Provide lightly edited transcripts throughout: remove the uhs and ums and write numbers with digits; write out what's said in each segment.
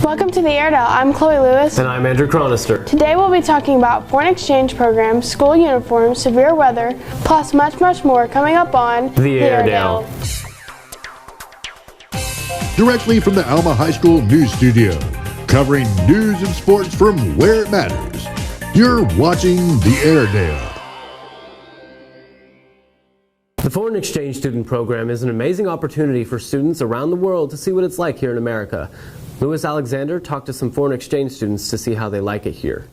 Welcome to the Airedale. I'm Chloe Lewis. And I'm Andrew Chronister. Today we'll be talking about foreign exchange programs, school uniforms, severe weather, plus much more coming up on The Airedale. Directly from the Alma High School News Studio, covering news and sports from where it matters. You're watching The Airedale. The Foreign Exchange Student Program is an amazing opportunity for students around the world to see what it's like here in America. Louis Alexander talked to some foreign exchange students to see how they like it here.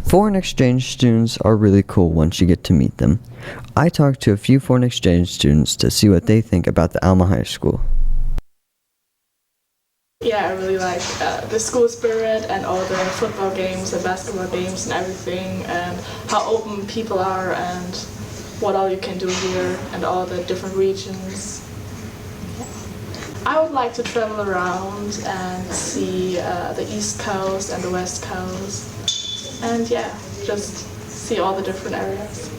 Foreign exchange students are really cool once you get to meet them. I talked to a few foreign exchange students to see what they think about the Alma High School. Yeah, I really like the school spirit and all the football games and basketball games and everything, and how open people are and what all you can do here and all the different regions. I would like to travel around and see the East Coast and the West Coast, and yeah, just see all the different areas.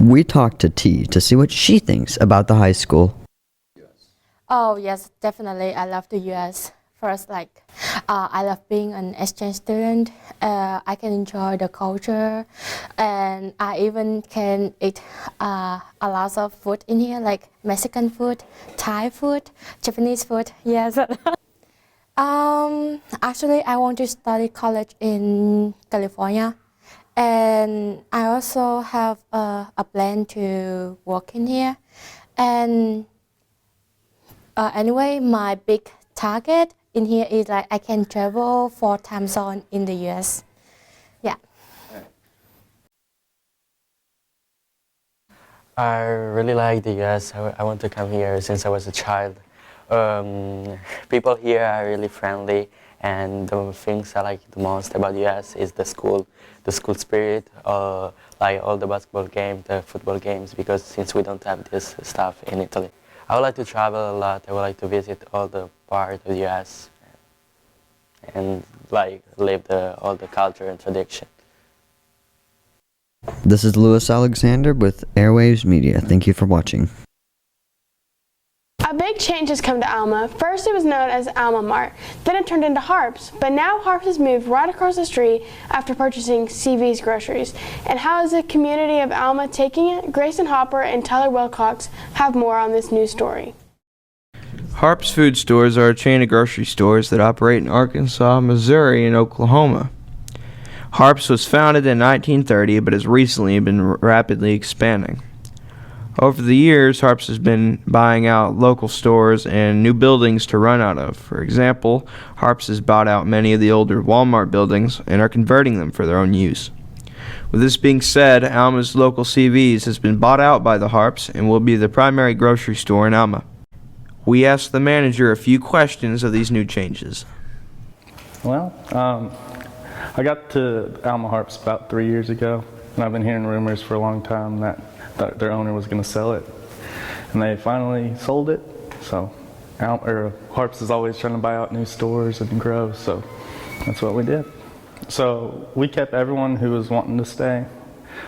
We talked to T to see what she thinks about the high school. Oh yes, definitely. I love the U.S. First, I love being an exchange student. I can enjoy the culture, and I even can eat a lot of food in here, like Mexican food, Thai food, Japanese food. Yes. Actually, I want to study college in California, and I also have a plan to work in here. And anyway, my big target in here is like I can travel 4 time zones in the US. Yeah. I really like the US. I want to come here since I was a child. People here are really friendly, and the things I like the most about the US is the school spirit, like all the basketball games, the football games, because since we don't have this stuff in Italy. I would like to travel a lot. I would like to visit all the part of the US and like live all the culture and tradition. This is Louis Alexander with Airwaves Media. Thank you for watching. A big change has come to Alma. First it was known as Alma Mart, then it turned into Harps, but now Harps has moved right across the street after purchasing CV's groceries. And how is the community of Alma taking it? Grayson Hopper and Tyler Wilcox have more on this news story. Harps Food Stores are a chain of grocery stores that operate in Arkansas, Missouri, and Oklahoma. Harps was founded in 1930 but has recently been rapidly expanding. Over the years, Harps has been buying out local stores and new buildings to run out of. For example, Harps has bought out many of the older Walmart buildings and are converting them for their own use. With this being said, Alma's local CV's has been bought out by the Harps and will be the primary grocery store in Alma. We asked the manager a few questions of these new changes. Well, I got to Alma Harps about 3 years ago, and I've been hearing rumors for a long time that their owner was going to sell it, and they finally sold it. So Harps is always trying to buy out new stores and grow, so that's what we did. So we kept everyone who was wanting to stay.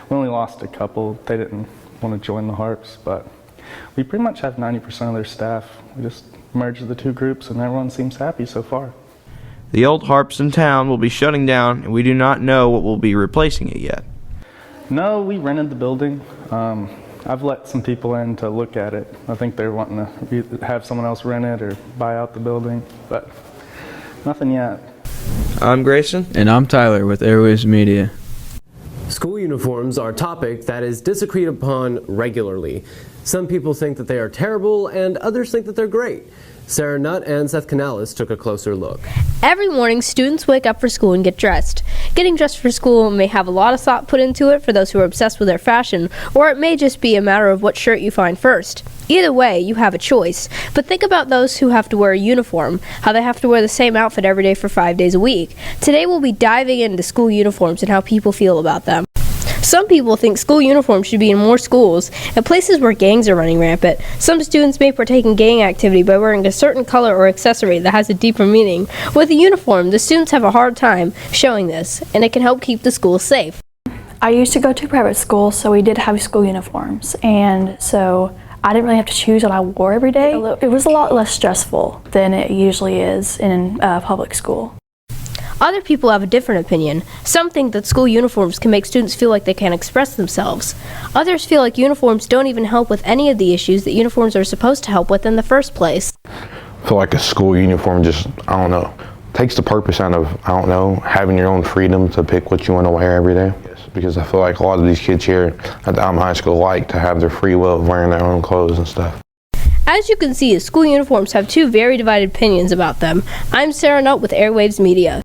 We only lost a couple. They didn't want to join the Harps, but we pretty much have 90% of their staff. We just merged the two groups, and everyone seems happy so far. The old Harps in town will be shutting down, and we do not know what will be replacing it yet. No, we rented the building. I've let some people in to look at it. I think they're wanting to have someone else rent it or buy out the building, but nothing yet. I'm Grayson. And I'm Tyler with Airwaves Media. School uniforms are a topic that is disagreed upon regularly. Some people think that they are terrible and others think that they're great. Sarah Nutt and Seth Canales took a closer look. Every morning, students wake up for school and get dressed. Getting dressed for school may have a lot of thought put into it for those who are obsessed with their fashion, or it may just be a matter of what shirt you find first. Either way, you have a choice. But think about those who have to wear a uniform, how they have to wear the same outfit every day for 5 days a week. Today we'll be diving into school uniforms and how people feel about them. Some people think school uniforms should be in more schools and places where gangs are running rampant. Some students may partake in gang activity by wearing a certain color or accessory that has a deeper meaning. With a uniform, the students have a hard time showing this, and it can help keep the school safe. I used to go to private school, so we did have school uniforms, and so I didn't really have to choose what I wore every day. It was a lot less stressful than it usually is in public school. Other people have a different opinion. Some think that school uniforms can make students feel like they can't express themselves. Others feel like uniforms don't even help with any of the issues that uniforms are supposed to help with in the first place. I feel like a school uniform just, I don't know, takes the purpose out of, I don't know, having your own freedom to pick what you want to wear every day. Because I feel like a lot of these kids here at the Alma High School like to have their free will of wearing their own clothes and stuff. As you can see, school uniforms have two very divided opinions about them. I'm Sarah Nutt with Airwaves Media.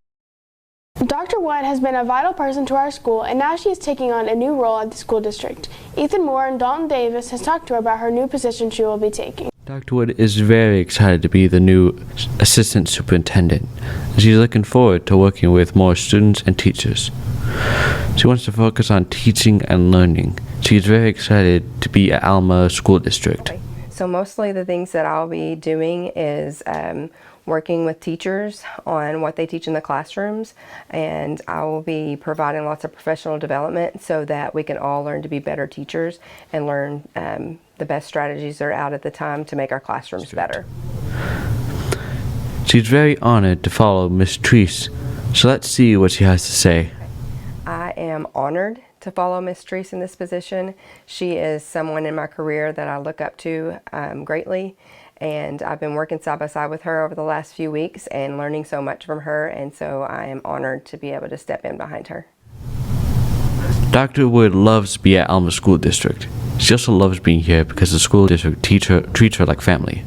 Dr. Wood has been a vital person to our school, and now she is taking on a new role at the school district. Ethan Moore and Dalton Davis has talked to her about her new position she will be taking. Dr. Wood is very excited to be the new Assistant Superintendent. She's looking forward to working with more students and teachers. She wants to focus on teaching and learning. She's very excited to be at Alma School District. So mostly the things that I'll be doing is working with teachers on what they teach in the classrooms, and I will be providing lots of professional development so that we can all learn to be better teachers and learn the best strategies that are out at the time to make our classrooms better. She's very honored to follow Miss Treese, so let's see what she has to say. I am honored to follow Miss Treese in this position. She is someone in my career that I look up to greatly, and I've been working side by side with her over the last few weeks and learning so much from her, and so I am honored to be able to step in behind her. Dr. Wood loves to be at Alma School District. She also loves being here because the school district treats her like family.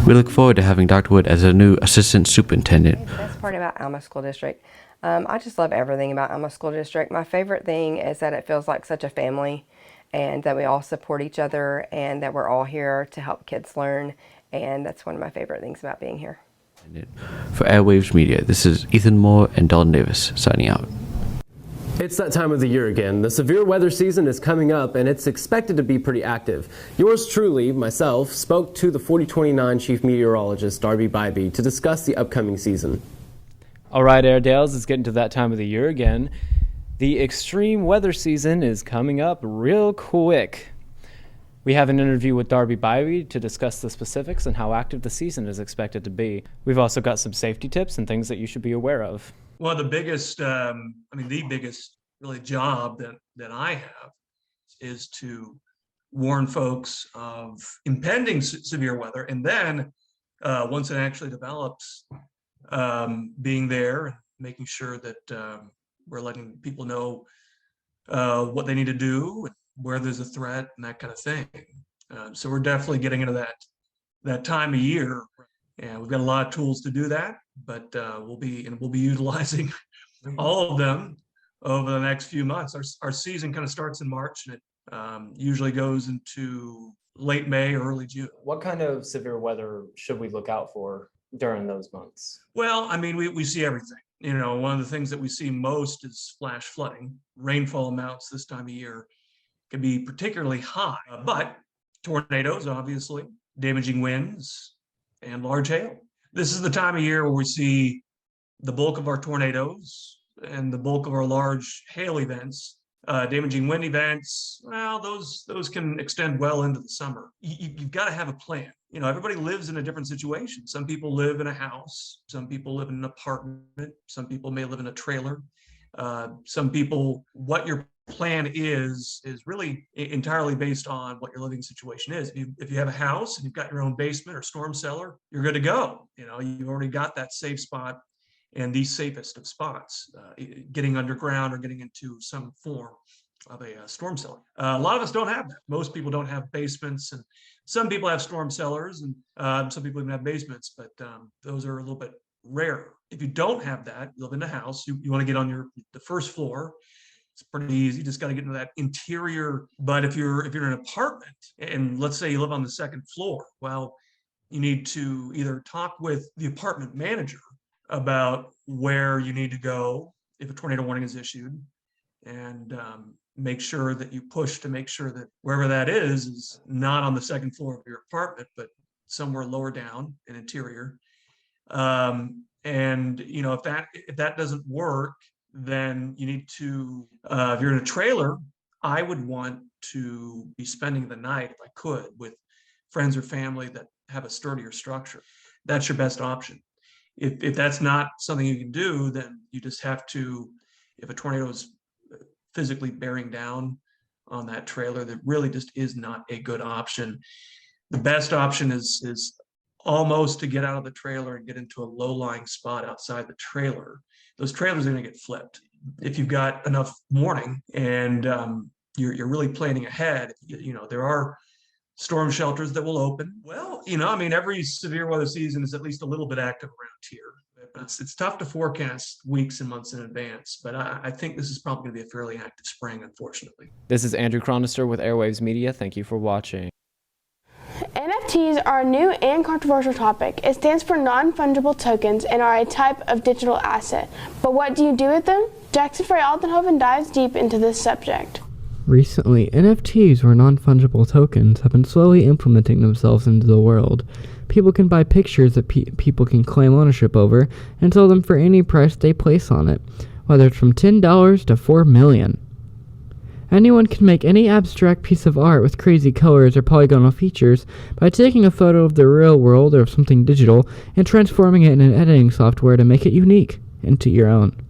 We look forward to having Dr. Wood as a new Assistant Superintendent. The best part about Alma School District, I just love everything about Alma School District. My favorite thing is that it feels like such a family, and that we all support each other, and that we're all here to help kids learn, and that's one of my favorite things about being here. For Airwaves Media, this is Ethan Moore and Dalton Davis signing out. It's that time of the year again. The severe weather season is coming up, and it's expected to be pretty active. Yours truly, myself, spoke to the 4029 Chief Meteorologist Darby Bybee to discuss the upcoming season. All right, Airedales, it's getting to that time of the year again. The extreme weather season is coming up real quick. We have an interview with Darby Bybee to discuss the specifics and how active the season is expected to be. We've also got some safety tips and things that you should be aware of. One of the biggest, the biggest really job that I have is to warn folks of impending severe weather. And then once it actually develops, being there, making sure that we're letting people know what they need to do, where there's a threat, and that kind of thing. So we're definitely getting into that time of year, and we've got a lot of tools to do that. But we'll be utilizing all of them over the next few months. Our season kind of starts in March, and it usually goes into late May or early June. What kind of severe weather should we look out for during those months? Well, we see everything. One of the things that we see most is flash flooding. Rainfall amounts this time of year can be particularly high, but tornadoes, obviously, damaging winds, and large hail. This is the time of year where we see the bulk of our tornadoes and the bulk of our large hail events. Damaging wind events, well, those can extend well into the summer. You've got to have a plan. Everybody lives in a different situation. Some people live in a house. Some people live in an apartment. Some people may live in a trailer. Some people, what your plan is really entirely based on what your living situation is. If you have a house and you've got your own basement or storm cellar, you're good to go. You've already got that safe spot and the safest of spots, getting underground or getting into some form of a storm cellar. A lot of us don't have that. Most people don't have basements, and some people have storm cellars, and some people even have basements, but those are a little bit rare. If you don't have that, you live in a house, you want to get on the first floor. It's pretty easy. You just got to get into that interior. But if you're in an apartment, and let's say you live on the second floor, well, you need to either talk with the apartment manager about where you need to go if a tornado warning is issued, and make sure that you push to make sure that wherever that is not on the second floor of your apartment, but somewhere lower down in interior. And if that doesn't work, then you need to, if you're in a trailer, I would want to be spending the night, if I could, with friends or family that have a sturdier structure. That's your best option. If that's not something you can do, then you just have to, if a tornado is physically bearing down on that trailer, that really just is not a good option. The best option is almost to get out of the trailer and get into a low-lying spot outside the trailer. Those trailers are going to get flipped. If you've got enough warning and you're really planning ahead, there are storm shelters that will open. Well, every severe weather season is at least a little bit active around here. But it's tough to forecast weeks and months in advance, but I think this is probably going to be a fairly active spring, unfortunately. This is Andrew Chronister with Airwaves Media. Thank you for watching. NFTs are a new and controversial topic. It stands for non-fungible tokens and are a type of digital asset. But what do you do with them? Jackson Frey Aldenhoven dives deep into this subject. Recently, NFTs, or non-fungible tokens, have been slowly implementing themselves into the world. People can buy pictures that people can claim ownership over and sell them for any price they place on it, whether it's from $10 to $4 million. Anyone can make any abstract piece of art with crazy colors or polygonal features by taking a photo of the real world or of something digital and transforming it in an editing software to make it unique into your own.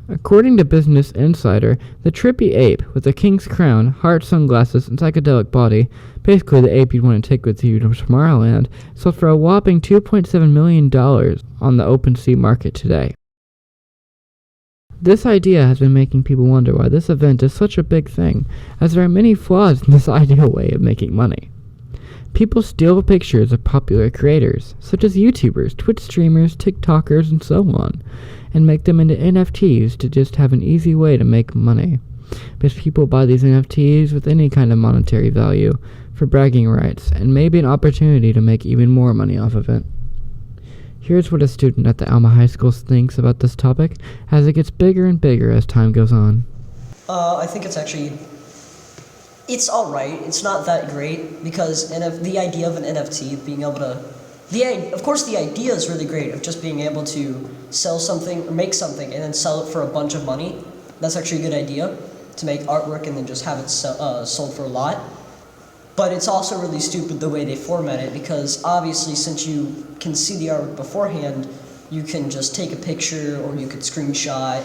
According to Business Insider, the trippy ape with a king's crown, heart sunglasses, and psychedelic body, basically the ape you'd want to take with you to Tomorrowland, sold for a whopping $2.7 million on the OpenSea market today. This idea has been making people wonder why this event is such a big thing, as there are many flaws in this ideal way of making money. People steal pictures of popular creators, such as YouTubers, Twitch streamers, TikTokers, and so on, and make them into NFTs to just have an easy way to make money. Because people buy these NFTs with any kind of monetary value for bragging rights, and maybe an opportunity to make even more money off of it. Here's what a student at the Alma High School thinks about this topic as it gets bigger and bigger as time goes on. I think it's alright. It's not that great because the idea of an NFT, being able to, of course the idea is really great of just being able to sell something or make something and then sell it for a bunch of money. That's actually a good idea, to make artwork and then just have it sold for a lot. But it's also really stupid the way they format it, because obviously since you can see the artwork beforehand, you can just take a picture or you could screenshot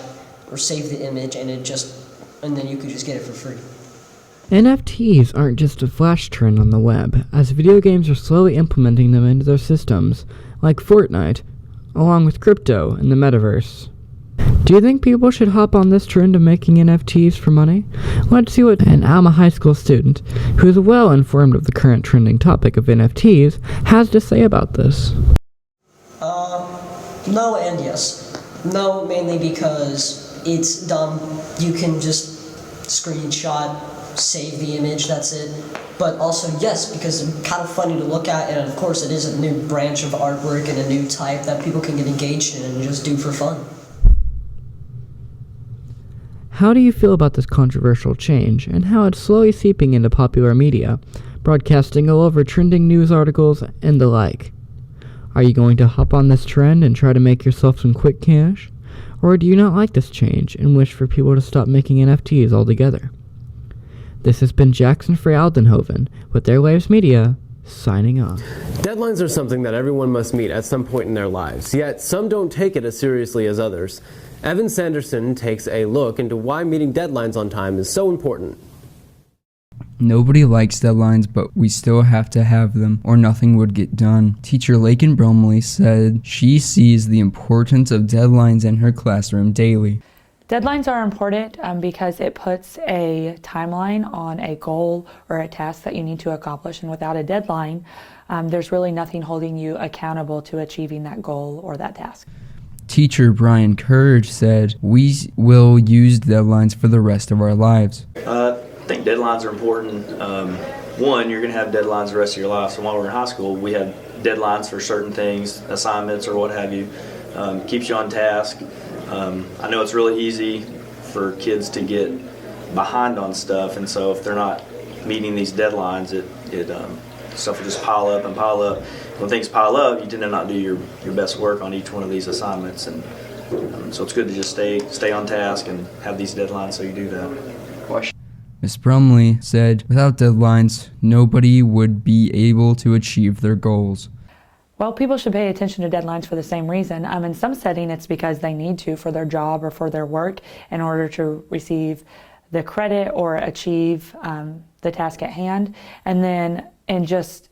or save the image and then you could just get it for free. NFTs aren't just a flash trend on the web, as video games are slowly implementing them into their systems, like Fortnite, along with crypto and the metaverse. Do you think people should hop on this trend of making NFTs for money? Let's see what an Alma High School student, who is well informed of the current trending topic of NFTs, has to say about this. No and yes. No, mainly because it's dumb. You can just screenshot, save the image, that's it. But also yes, because it's kind of funny to look at, and of course it is a new branch of artwork and a new type that people can get engaged in and just do for fun. How do you feel about this controversial change, and how it's slowly seeping into popular media, broadcasting all over trending news articles and the like? Are you going to hop on this trend and try to make yourself some quick cash? Or do you not like this change and wish for people to stop making NFTs altogether? This has been Jackson Frey Aldenhoven with Airwaves Media, signing off. Deadlines are something that everyone must meet at some point in their lives, yet some don't take it as seriously as others. Evan Sanderson takes a look into why meeting deadlines on time is so important. Nobody likes deadlines, but we still have to have them or nothing would get done. Teacher Lakin Bromley said she sees the importance of deadlines in her classroom daily. Deadlines are important because it puts a timeline on a goal or a task that you need to accomplish, and without a deadline, there's really nothing holding you accountable to achieving that goal or that task. Teacher Brian Courage said, "We will use deadlines for the rest of our lives." I think deadlines are important. One, you're going to have deadlines the rest of your life. So while we're in high school, we had deadlines for certain things, assignments or what have you. Keeps you on task. I know it's really easy for kids to get behind on stuff, and so if they're not meeting these deadlines, stuff will just pile up and pile up. When things pile up, you tend to not do your best work on each one of these assignments, and so it's good to just stay on task and have these deadlines so you do that. Ms. Brumley said without deadlines, nobody would be able to achieve their goals. Well, people should pay attention to deadlines for the same reason. In some setting, it's because they need to for their job or for their work in order to receive the credit or achieve the task at hand. And then, just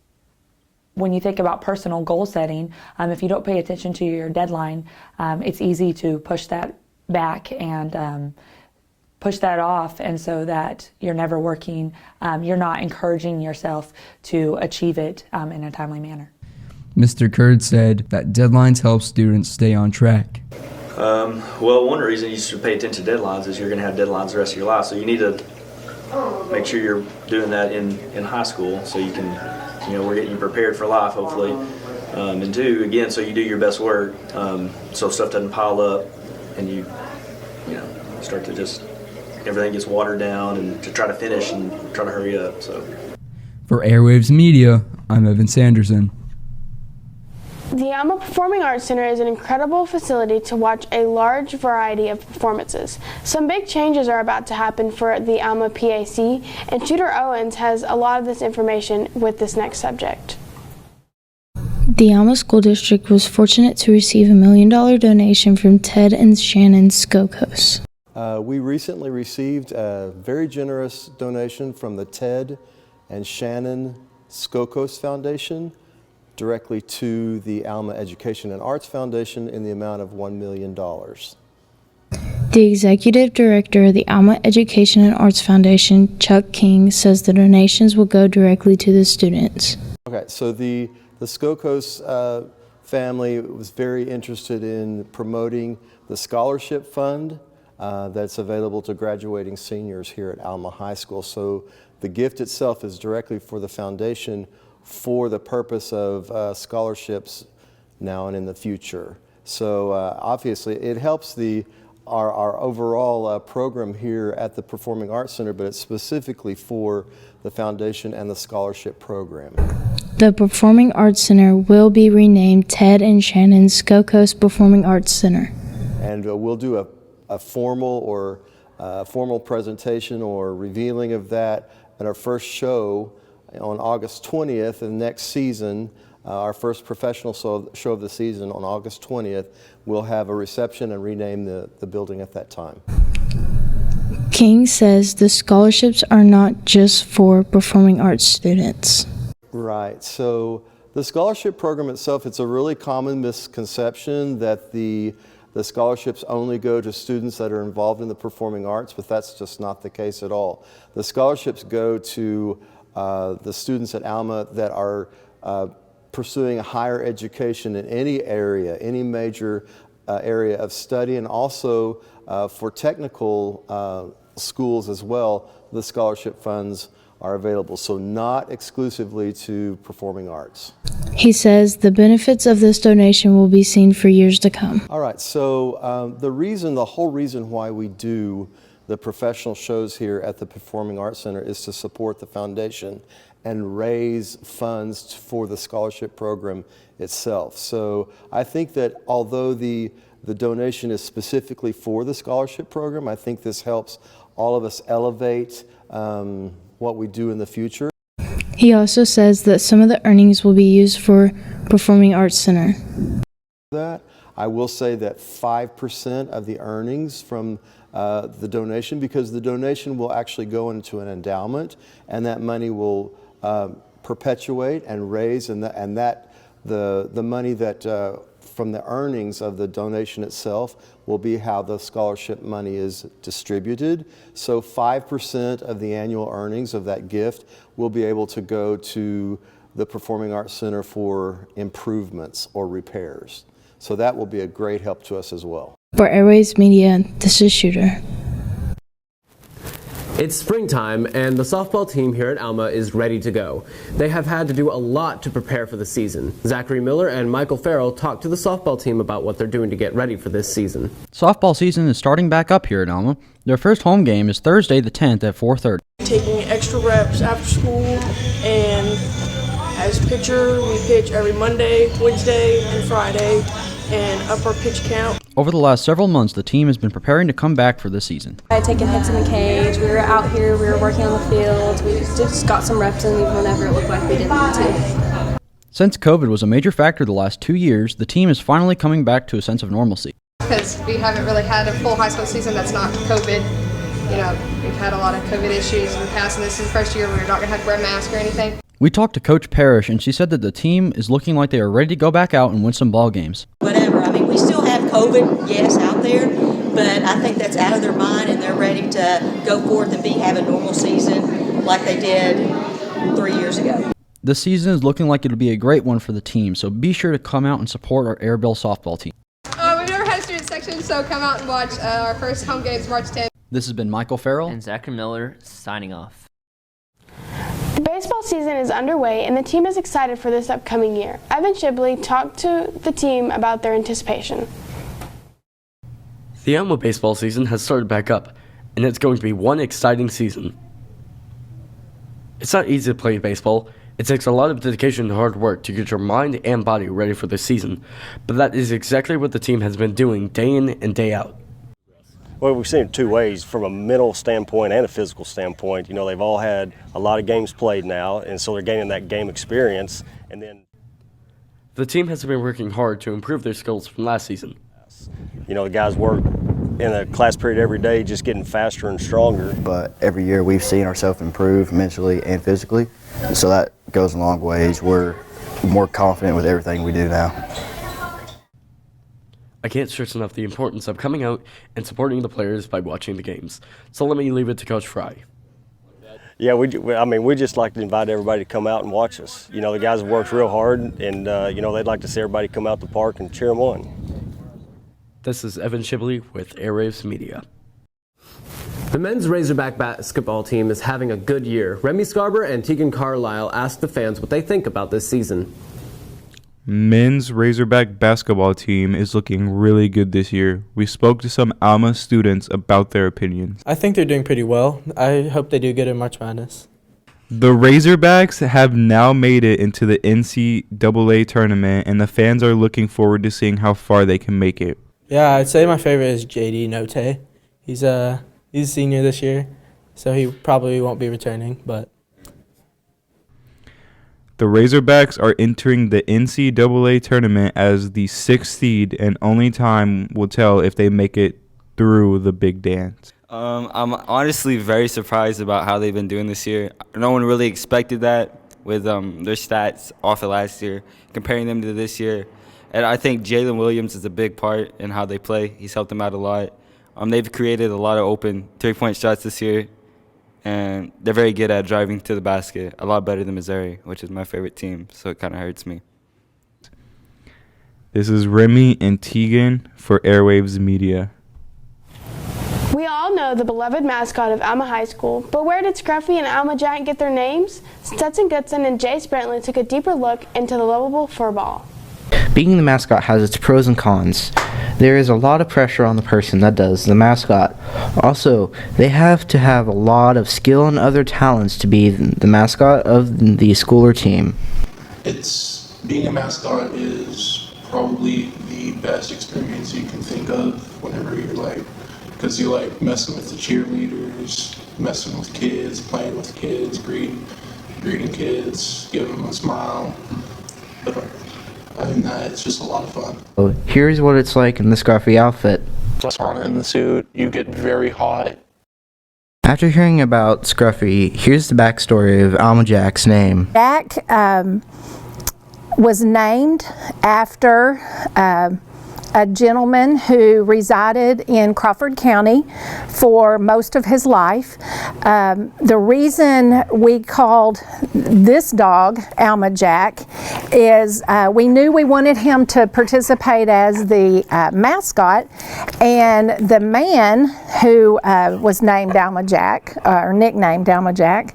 when you think about personal goal setting, if you don't pay attention to your deadline, it's easy to push that back and push that off, and so that you're never working, you're not encouraging yourself to achieve it in a timely manner. Mr. Kurd said that deadlines help students stay on track. Well, one reason you should pay attention to deadlines is you're going to have deadlines the rest of your life, so you need to make sure you're doing that in high school, so you can, we're getting you prepared for life, hopefully. And two, again, so you do your best work, so stuff doesn't pile up, and you start to just, everything gets watered down, and to try to finish and try to hurry up. So, for Airwaves Media, I'm Evan Sanderson. The Alma Performing Arts Center is an incredible facility to watch a large variety of performances. Some big changes are about to happen for the Alma PAC, and Shooter Owens has a lot of this information with this next subject. The Alma School District was fortunate to receive $1 million donation from Ted and Shannon Skokos. We recently received a very generous donation from the Ted and Shannon Skokos Foundation directly to the Alma Education and Arts Foundation in the amount of $1 million. The executive director of the Alma Education and Arts Foundation, Chuck King, says the donations will go directly to the students. Okay, so the Skokos family was very interested in promoting the scholarship fund that's available to graduating seniors here at Alma High School. So the gift itself is directly for the foundation for the purpose of scholarships now and in the future. So obviously it helps our overall program here at the Performing Arts Center, but it's specifically for the foundation and the scholarship program. The Performing Arts Center will be renamed Ted and Shannon Skokos Performing Arts Center. And we'll do a formal presentation or revealing of that at our first show on August 20th, and next season, our first professional show of the season on August 20th, we'll have a reception and rename the building at that time. King says the scholarships are not just for performing arts students. Right, so the scholarship program itself, it's a really common misconception that the scholarships only go to students that are involved in the performing arts, but that's just not the case at all. The scholarships go to the students at Alma that are pursuing a higher education in any area, any major area of study, and also for technical schools as well, the scholarship funds are available, so not exclusively to performing arts. He says the benefits of this donation will be seen for years to come. All right, so the whole reason why we do the professional shows here at the Performing Arts Center is to support the foundation and raise funds for the scholarship program itself. So I think that although the donation is specifically for the scholarship program, I think this helps all of us elevate what we do in the future. He also says that some of the earnings will be used for Performing Arts Center. I will say that 5% of the earnings from the donation, because the donation will actually go into an endowment, and that money will perpetuate and raise, and the money that from the earnings of the donation itself will be how the scholarship money is distributed. So 5% of the annual earnings of that gift will be able to go to the Performing Arts Center for improvements or repairs. So that will be a great help to us as well. For Airwaves Media, this is Shooter. It's springtime, and the softball team here at Alma is ready to go. They have had to do a lot to prepare for the season. Zachary Miller and Michael Farrell talked to the softball team about what they're doing to get ready for this season. Softball season is starting back up here at Alma. Their first home game is Thursday the 10th at 4:30. Taking extra reps after school, and as pitcher, we pitch every Monday, Wednesday, and Friday, and up our pitch count. Over the last several months, the team has been preparing to come back for this season. I had taken hits in the cage. We were out here. We were working on the field. We just got some reps in even whenever it looked like we didn't need to. Since COVID was a major factor the last 2 years, the team is finally coming back to a sense of normalcy. Because we haven't really had a full high school season that's not COVID. You know, we've had a lot of COVID issues in the past, and this is the first year we're not going to have to wear a mask or anything. We talked to Coach Parrish, and she said that the team is looking like they are ready to go back out and win some ball games. Whatever. I mean, we still have COVID, yes, out there, but I think that's out of their mind, and they're ready to go forth and have a normal season like they did 3 years ago. This season is looking like it'll be a great one for the team, so be sure to come out and support our Airedale softball team. We've never had a student section, so come out and watch our first home games March 10th. This has been Michael Farrell and Zachary Miller signing off. The baseball season is underway and the team is excited for this upcoming year. Evan Shibley talked to the team about their anticipation. The Alma baseball season has started back up, and it's going to be one exciting season. It's not easy to play baseball. It takes a lot of dedication and hard work to get your mind and body ready for the season, but that is exactly what the team has been doing day in and day out. Well, we've seen it two ways, from a mental standpoint and a physical standpoint. You know, they've all had a lot of games played now, and so they're gaining that game experience. And then the team has been working hard to improve their skills from last season. You know, the guys work in a class period every day, just getting faster and stronger. But every year we've seen ourselves improve mentally and physically, so that goes a long ways. We're more confident with everything we do now. I can't stress enough the importance of coming out and supporting the players by watching the games. So let me leave it to Coach Fry. Yeah, we just like to invite everybody to come out and watch us. You know, the guys have worked real hard, and you know, they'd like to see everybody come out to the park and cheer them on. This is Evan Shibley with Airwaves Media. The men's Razorback basketball team is having a good year. Remy Scarborough and Tegan Carlisle asked the fans what they think about this season. Men's Razorback basketball team is looking really good this year. We spoke to some Alma students about their opinions. I think they're doing pretty well. I hope they do good in March Madness. The Razorbacks have now made it into the NCAA tournament, and the fans are looking forward to seeing how far they can make it. Yeah, I'd say my favorite is JD Note. He's a senior this year, so he probably won't be returning, but the Razorbacks are entering the NCAA tournament as the 6th seed, and only time will tell if they make it through the big dance. I'm honestly very surprised about how they've been doing this year. No one really expected that with their stats off of last year, comparing them to this year. And I think Jalen Williams is a big part in how they play. He's helped them out a lot. They've created a lot of open three-point shots this year, and they're very good at driving to the basket, a lot better than Missouri, which is my favorite team, so it kind of hurts me. This is Remy and Tegan for Airwaves Media. We all know the beloved mascot of Alma High School, but where did Scruffy and Alma Jack get their names? Stetson Goodson and Jace Brantley took a deeper look into the lovable furball. Being the mascot has its pros and cons. There is a lot of pressure on the person that does the mascot. Also, they have to have a lot of skill and other talents to be the mascot of the school or team. Being a mascot is probably the best experience you can think of whenever you're because you messing with the cheerleaders, messing with kids, playing with kids, greeting kids, giving them a smile. But other than that, it's just a lot of fun. So here's what it's like in the Scruffy outfit. On in the suit, you get very hot. After hearing about Scruffy, here's the backstory of Alma Jack's name. Jack was named after a gentleman who resided in Crawford County for most of his life. The reason we called this dog Alma Jack is we knew we wanted him to participate as the mascot, and the man who was named Alma Jack, or nicknamed Alma Jack,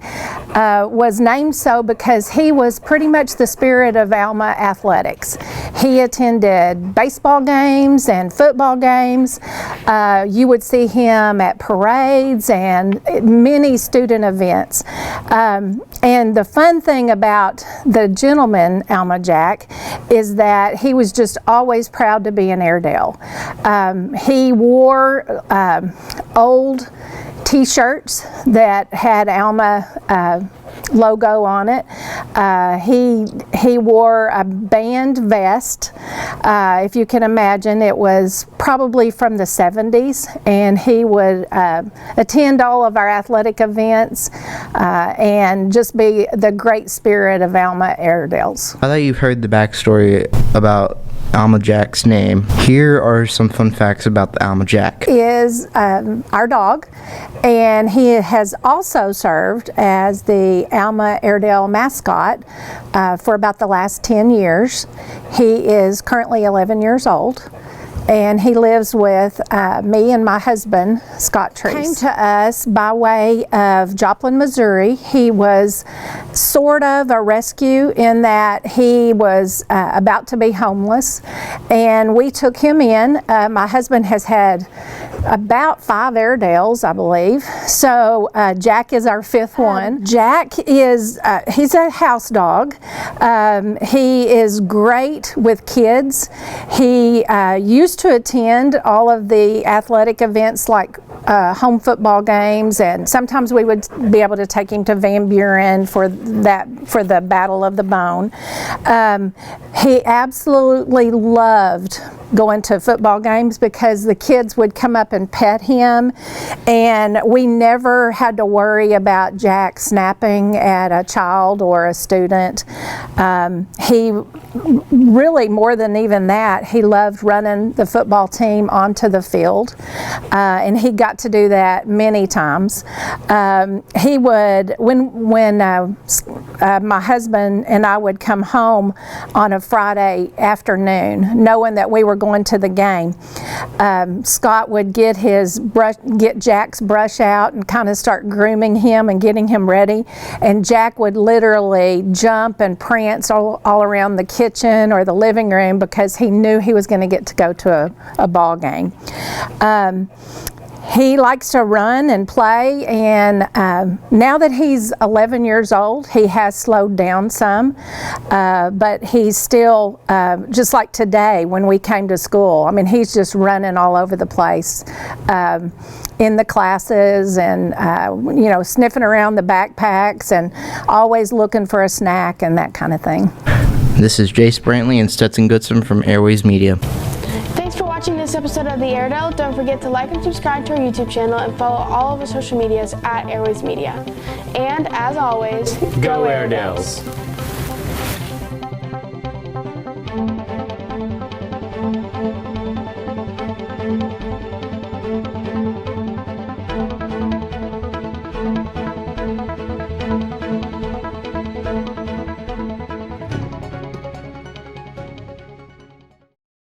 was named so because he was pretty much the spirit of Alma athletics. He attended baseball games and football games. You would see him at parades and many student events. And the fun thing about the gentleman, Alma Jack, is that he was just always proud to be an Airedale. He wore old T-shirts that had Alma logo on it. He wore a band vest. If you can imagine, it was probably from the 70s, and he would attend all of our athletic events and just be the great spirit of Alma Airedales. Now that you've heard the backstory about Alma Jack's name, here are some fun facts about the Alma Jack. Is our dog, and he has also served as the Alma Airedale mascot for about the last 10 years. He is currently 11 years old, and he lives with me and my husband, Scott Treese. Came to us by way of Joplin, Missouri. He was sort of a rescue in that he was about to be homeless, and we took him in. My husband has had about 5 Airedales, I believe. So Jack is our 5th one. Jack is, he's a house dog. He is great with kids. He used to attend all of the athletic events like home football games, and sometimes we would be able to take him to Van Buren for the Battle of the Bone. He absolutely loved going to football games because the kids would come up and pet him, and we never had to worry about Jack snapping at a child or a student. He really, more than even that, he loved running the football team onto the field, and he got to do that many times. He would, when my husband and I would come home on a Friday afternoon, knowing that we were going to the game, Scott would get Jack's brush out and kind of start grooming him and getting him ready, and Jack would literally jump and prance all around the kitchen or the living room because he knew he was going to get to go to a ball game. He likes to run and play, and now that he's 11 years old, he has slowed down some, but he's still, just like today when we came to school, I mean, he's just running all over the place in the classes and, you know, sniffing around the backpacks and always looking for a snack and that kind of thing. This is Jace Brantley and Stetson Goodson from Airways Media. Thanks for watching this episode of The Airedale. Don't forget to like and subscribe to our YouTube channel and follow all of our social medias at Airways Media. And as always, Go Airedales!